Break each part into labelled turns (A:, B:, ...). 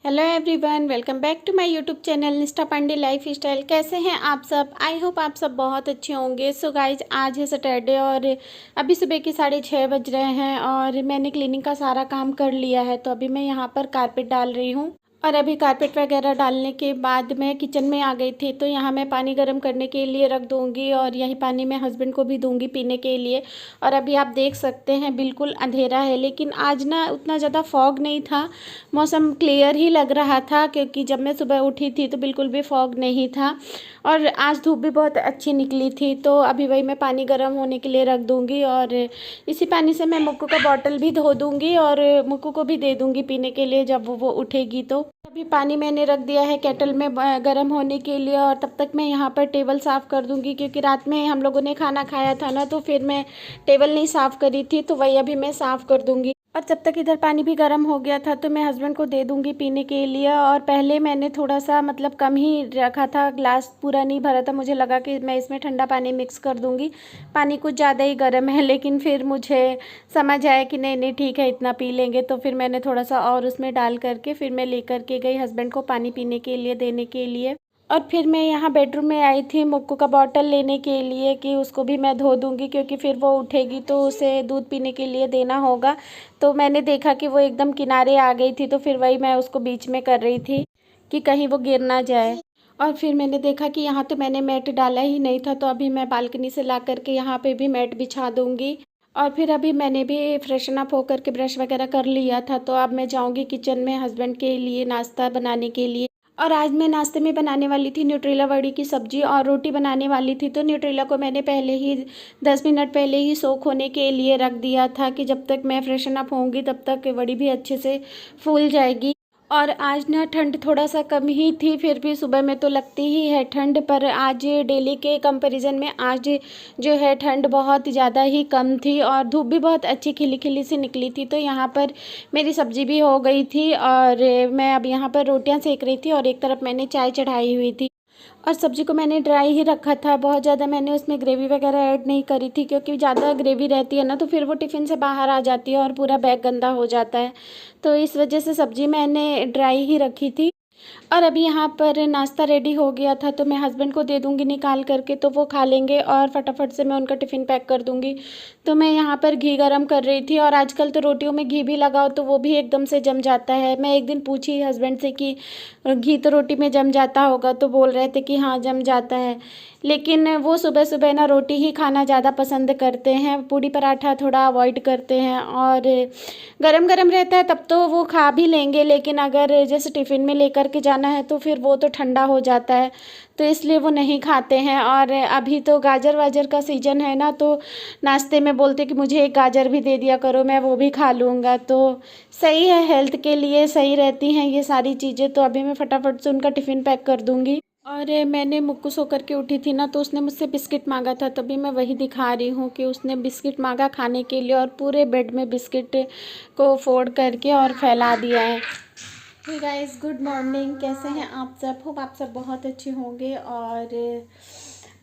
A: Hello everyone, welcome back to my YouTube channel Nishtha Pandey life style. कैसे हैं आप सब? आई होप आप सब बहुत अच्छे होंगे। सो गाइज, आज है सैटरडे और अभी सुबह के 6:30 बज रहे हैं और मैंने क्लीनिंग का सारा काम कर लिया है। तो अभी मैं यहाँ पर कारपेट डाल रही हूँ और अभी कारपेट वगैरह डालने के बाद मैं किचन में आ गई थी। तो यहाँ मैं पानी गर्म करने के लिए रख दूँगी और यही पानी मैं हस्बैंड को भी दूँगी पीने के लिए। और अभी आप देख सकते हैं बिल्कुल अंधेरा है, लेकिन आज ना उतना ज़्यादा फॉग नहीं था, मौसम क्लियर ही लग रहा था क्योंकि जब मैं सुबह उठी थी तो बिल्कुल भी फॉग नहीं था और आज धूप भी बहुत अच्छी निकली थी। तो अभी वही मैं पानी गर्म होने के लिए रख दूँगी और इसी पानी से मैं मुक्कू का बॉटल भी धो दूँगी और मुक्कू को भी दे दूँगी पीने के लिए जब वो उठेगी। तो अभी पानी मैंने रख दिया है केटल में गर्म होने के लिए और तब तक मैं यहाँ पर टेबल साफ़ कर दूँगी क्योंकि रात में हम लोगों ने खाना खाया था ना, तो फिर मैं टेबल नहीं साफ़ करी थी, तो वही अभी मैं साफ़ कर दूँगी। और जब तक इधर पानी भी गर्म हो गया था तो मैं हस्बैंड को दे दूँगी पीने के लिए। और पहले मैंने थोड़ा सा मतलब कम ही रखा था, ग्लास पूरा नहीं भरा था, मुझे लगा कि मैं इसमें ठंडा पानी मिक्स कर दूँगी, पानी कुछ ज़्यादा ही गर्म है। लेकिन फिर मुझे समझ आया कि नहीं नहीं ठीक है, इतना पी लेंगे। तो फिर मैंने थोड़ा सा और उसमें डाल करके फिर मैं लेकर के गई हस्बैंड को पानी पीने के लिए देने के लिए। और फिर मैं यहाँ बेडरूम में आई थी मुक्कू का बॉटल लेने के लिए कि उसको भी मैं धो दूँगी क्योंकि फिर वो उठेगी तो उसे दूध पीने के लिए देना होगा। तो मैंने देखा कि वो एकदम किनारे आ गई थी, तो फिर वही मैं उसको बीच में कर रही थी कि कहीं वो गिर ना जाए। और फिर मैंने देखा कि यहाँ तो मैंने मैट डाला ही नहीं था, तो अभी मैं बालकनी से ला करके यहाँ पे भी मैट बिछा दूँगी। और फिर अभी मैंने भी फ्रेशन अप होकर के ब्रश वगैरह कर लिया था, तो अब मैं जाऊँगी किचन में हस्बैंड के लिए नाश्ता बनाने के लिए। और आज मैं नाश्ते में बनाने वाली थी न्यूट्रेला वड़ी की सब्ज़ी और रोटी बनाने वाली थी। तो न्यूट्रेला को मैंने पहले ही 10 मिनट पहले ही सोख होने के लिए रख दिया था कि जब तक मैं फ्रेशन अप होंगी तब तक वड़ी भी अच्छे से फूल जाएगी। और आज ना ठंड थोड़ा सा कम ही थी, फिर भी सुबह में तो लगती ही है ठंड, पर आज डेली के कंपैरिजन में आज जो है ठंड बहुत ज़्यादा ही कम थी और धूप भी बहुत अच्छी खिली खिली सी निकली थी। तो यहाँ पर मेरी सब्ज़ी भी हो गई थी और मैं अब यहाँ पर रोटियाँ सेक रही थी और एक तरफ मैंने चाय चढ़ाई हुई थी। और सब्ज़ी को मैंने ड्राई ही रखा था, बहुत ज़्यादा मैंने उसमें ग्रेवी वगैरह ऐड नहीं करी थी क्योंकि ज़्यादा ग्रेवी रहती है ना तो फिर वो टिफ़िन से बाहर आ जाती है और पूरा बैग गंदा हो जाता है। तो इस वजह से सब्ज़ी मैंने ड्राई ही रखी थी। और अभी यहाँ पर नाश्ता रेडी हो गया था तो मैं हस्बैंड को दे दूँगी निकाल करके, तो वो खा लेंगे और फटाफट से मैं उनका टिफ़िन पैक कर दूँगी। तो मैं यहाँ पर घी गरम कर रही थी और आजकल तो रोटियों में घी भी लगाओ तो वो भी एकदम से जम जाता है। मैं एक दिन पूछी हस्बैंड से कि घी तो रोटी में जम जाता होगा, तो बोल रहे थे कि हाँ जम जाता है। लेकिन वो सुबह सुबह ना रोटी ही खाना ज़्यादा पसंद करते हैं, पूड़ी पराठा थोड़ा अवॉइड करते हैं। और गरम गरम रहता है तब तो वो खा भी लेंगे, लेकिन अगर जैसे टिफ़िन में लेकर के जाना है तो फिर वो तो ठंडा हो जाता है, तो इसलिए वो नहीं खाते हैं। और अभी तो गाजर वाजर का सीज़न है ना, तो नाश्ते में बोलते कि मुझे एक गाजर भी दे दिया करो, मैं वो भी खा लूँगा। तो सही है, हेल्थ के लिए सही रहती हैं ये सारी चीज़ें। तो अभी मैं फटाफट से उनका टिफ़िन पैक कर दूँगी। और मैंने मुक्कू सो करके उठी थी ना, तो उसने मुझसे बिस्किट मांगा था, तभी मैं वही दिखा रही हूँ कि उसने बिस्किट मांगा खाने के लिए और पूरे बेड में बिस्किट को फोड़ करके और फैला दिया है। हे गाइस, गुड मॉर्निंग, कैसे हैं आप सब? होप आप सब बहुत अच्छे होंगे। और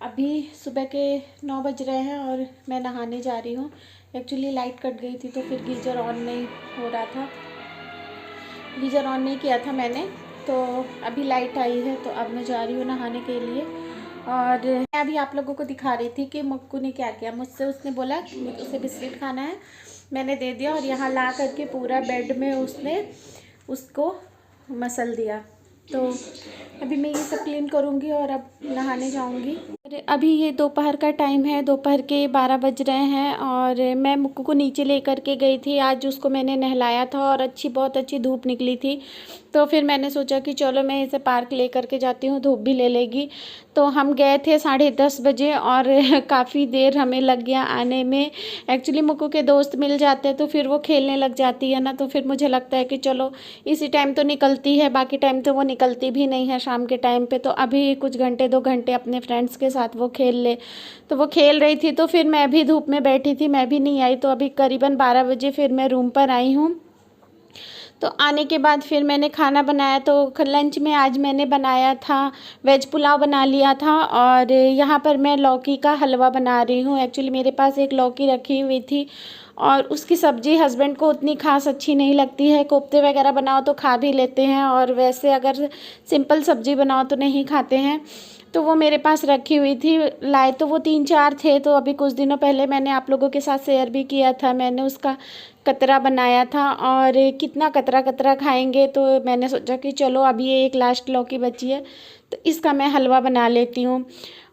A: अभी सुबह के 9 बज रहे हैं और मैं नहाने जा रही हूँ। एक्चुअली लाइट कट गई थी तो फिर गीज़र ऑन नहीं हो रहा था, गीज़र ऑन नहीं किया था मैंने, तो अभी लाइट आई है तो अब मैं जा रही हूँ नहाने के लिए। और मैं अभी आप लोगों को दिखा रही थी कि मुक्कू ने क्या किया मुझसे। उसने बोला कि उसे बिस्किट खाना है, मैंने दे दिया और यहाँ ला करके पूरा बेड में उसने उसको मसल दिया। तो अभी मैं ये सब क्लीन करूँगी और अब नहाने जाऊँगी। अभी ये दोपहर का टाइम है, दोपहर के 12 बज रहे हैं और मैं मुक्कू को नीचे लेकर के गई थी। आज उसको मैंने नहलाया था और बहुत अच्छी धूप निकली थी, तो फिर मैंने सोचा कि चलो मैं इसे पार्क ले करके जाती हूँ, धूप भी ले लेगी। तो हम गए थे 10:30 बजे और काफ़ी देर हमें लग गया आने में। एक्चुअली मुक्कू के दोस्त मिल जाते हैं तो फिर वो खेलने लग जाती है ना, तो फिर मुझे लगता है कि चलो इसी टाइम तो निकलती है, बाकी टाइम तो वो निकलती भी नहीं है शाम के टाइम पे। तो अभी कुछ घंटे 2 घंटे अपने फ्रेंड्स के साथ वो खेल ले, तो वो खेल रही थी तो फिर मैं भी धूप में बैठी थी, मैं भी नहीं आई। तो अभी करीबन 12 बजे फिर मैं रूम पर आई हूँ। तो आने के बाद फिर मैंने खाना बनाया। तो लंच में आज मैंने बनाया था वेज पुलाव बना लिया था। और यहाँ पर मैं लौकी का हलवा बना रही हूँ। एक्चुअली मेरे पास एक लौकी रखी हुई थी और उसकी सब्ज़ी हस्बैंड को उतनी खास अच्छी नहीं लगती है। कोफ्ते वगैरह बनाओ तो खा भी लेते हैं और वैसे अगर सिंपल सब्ज़ी बनाओ तो नहीं खाते हैं। तो वो मेरे पास रखी हुई थी। लाए तो वो 3-4 थे। तो अभी कुछ दिनों पहले मैंने आप लोगों के साथ शेयर भी किया था। मैंने उसका कतरा बनाया था और कितना कतरा कतरा खाएंगे, तो मैंने सोचा कि चलो अभी ये एक लास्ट लौकी बची है तो इसका मैं हलवा बना लेती हूँ।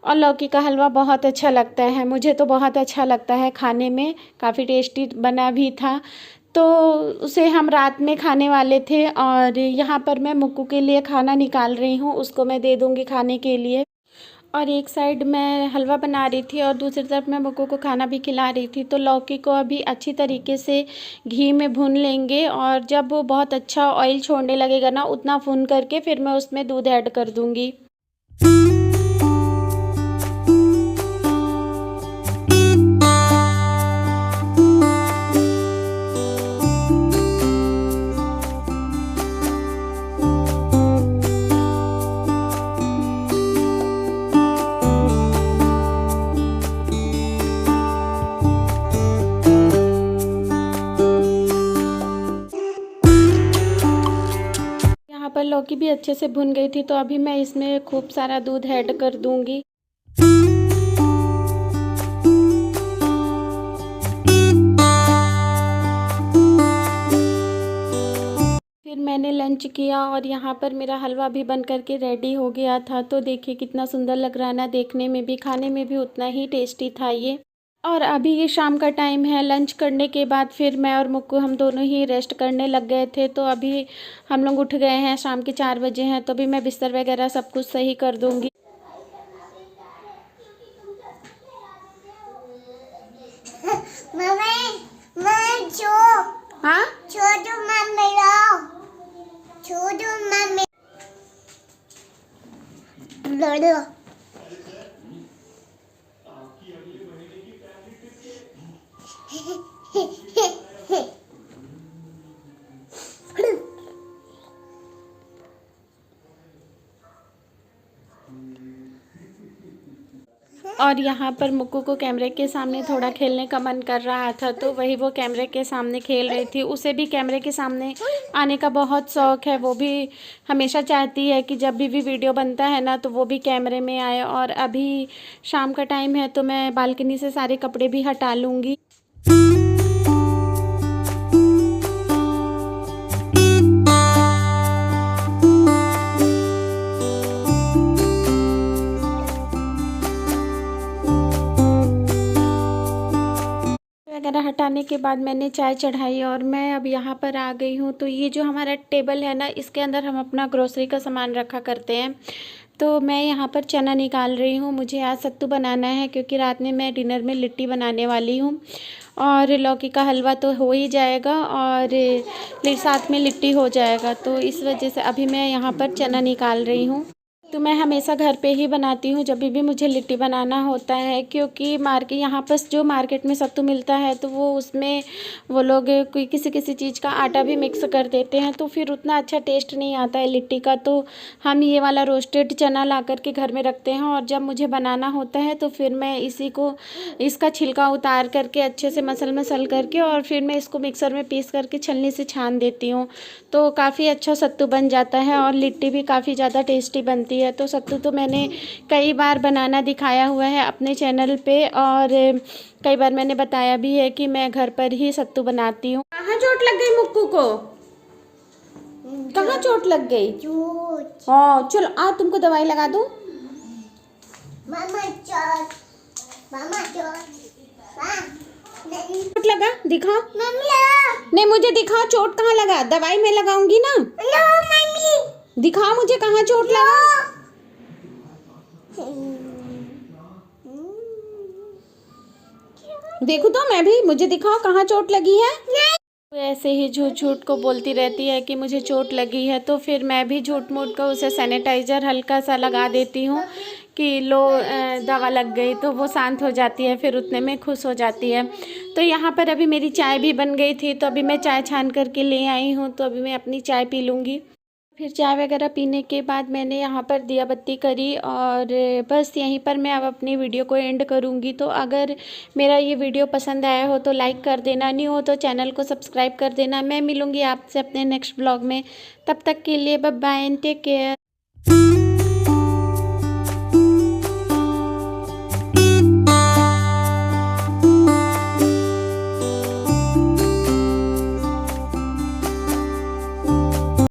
A: और लौकी का हलवा बहुत अच्छा लगता है, मुझे तो बहुत अच्छा लगता है खाने में, काफ़ी टेस्टी बना भी था। तो उसे हम रात में खाने वाले थे और यहाँ पर मैं मुक्कू के लिए खाना निकाल रही हूँ, उसको मैं दे दूँगी खाने के लिए। और एक साइड मैं हलवा बना रही थी और दूसरी तरफ मैं मुक्कू को खाना भी खिला रही थी। तो लौकी को अभी अच्छी तरीके से घी में भून लेंगे और जब वो बहुत अच्छा ऑयल छोड़ने लगेगा ना, उतना भून करके फिर मैं उसमें दूध ऐड कर दूँगी। यहाँ पर लौकी भी अच्छे से भुन गई थी। तो अभी मैं इसमें खूब सारा दूध ऐड कर दूँगी। फिर मैंने लंच किया और यहाँ पर मेरा हलवा भी बन करके रेडी हो गया था। तो देखिए कितना सुंदर लग रहा है ना, देखने में भी, खाने में भी उतना ही टेस्टी था ये। और अभी ये शाम का टाइम है। लंच करने के बाद फिर मैं और मुक्कू हम दोनों ही रेस्ट करने लग गए थे। तो अभी हम लोग उठ गए हैं, शाम के 4 बजे हैं। तो अभी मैं बिस्तर वगैरह सब कुछ सही कर दूँगी। हाँ
B: छोटू मम्मी लो, छोटू मम्मी लो।
A: और यहाँ पर मुक्कू को कैमरे के सामने थोड़ा खेलने का मन कर रहा था, तो वही वो कैमरे के सामने खेल रही थी। उसे भी कैमरे के सामने आने का बहुत शौक़ है। वो भी हमेशा चाहती है कि जब भी वीडियो बनता है ना, तो वो भी कैमरे में आए। और अभी शाम का टाइम है तो मैं बालकनी से सारे कपड़े भी हटा लूँगी। वगैरह हटाने के बाद मैंने चाय चढ़ाई और मैं अब यहाँ पर आ गई हूँ। तो ये जो हमारा टेबल है ना, इसके अंदर हम अपना ग्रोसरी का सामान रखा करते हैं। तो मैं यहाँ पर चना निकाल रही हूँ। मुझे आज सत्तू बनाना है क्योंकि रात में मैं डिनर में लिट्टी बनाने वाली हूँ और लौकी का हलवा तो हो ही जाएगा और साथ में लिट्टी हो जाएगा। तो इस वजह से अभी मैं यहाँ पर चना निकाल रही हूँ। तो मैं हमेशा घर पे ही बनाती हूँ जब भी मुझे लिट्टी बनाना होता है, क्योंकि यहाँ पर जो मार्केट में सत्तू मिलता है तो वो उसमें वो लोग कोई किसी चीज़ का आटा भी मिक्स कर देते हैं, तो फिर उतना अच्छा टेस्ट नहीं आता है लिट्टी का। तो हम ये वाला रोस्टेड चना ला कर के घर में रखते हैं और जब मुझे बनाना होता है तो फिर मैं इसका छिलका उतार करके अच्छे से मसल करके और फिर मैं इसको मिक्सर में पीस करके छलनी से छान देती हूँ। तो काफ़ी अच्छा सत्तू बन जाता है और लिट्टी भी काफ़ी ज़्यादा टेस्टी बनती है। तो सत्तू तो मैंने कई बार बनाना दिखाया हुआ है अपने चैनल पे और कई बार मैंने बताया भी है कि मैं घर पर ही सत्तू बनाती हूँ। कहाँ चोट लग गई मुक्कू को? कहाँ चोट लग गई? हाँ चलो आ, तुमको दवाई लगा दूँ। चोट लगा? दिखाओ। नहीं मुझे दिखाओ चोट कहाँ लगा, दवाई मैं लगाऊंगी ना। दिखाओ मुझे कहाँ चोट लगा। देखो तो मैं भी, मुझे दिखाओ कहाँ चोट लगी है। तो ऐसे ही झूठ को बोलती रहती है कि मुझे चोट लगी है, तो फिर मैं भी झूठ मूठ को उसे सैनिटाइज़र हल्का सा लगा देती हूँ कि लो दवा लग गई, तो वो शांत हो जाती है, फिर उतने में खुश हो जाती है। तो यहाँ पर अभी मेरी चाय भी बन गई थी, तो अभी मैं चाय छान करके ले आई हूँ, तो अभी मैं अपनी चाय पी लूँगी। फिर चाय वगैरह पीने के बाद मैंने यहाँ पर दिया बत्ती करी, और बस यहीं पर मैं अब अपनी वीडियो को एंड करूँगी। तो अगर मेरा ये वीडियो पसंद आया हो तो लाइक कर देना, नहीं हो तो चैनल को सब्सक्राइब कर देना। मैं मिलूँगी आपसे अपने नेक्स्ट ब्लॉग में, तब तक के लिए bye bye and take care.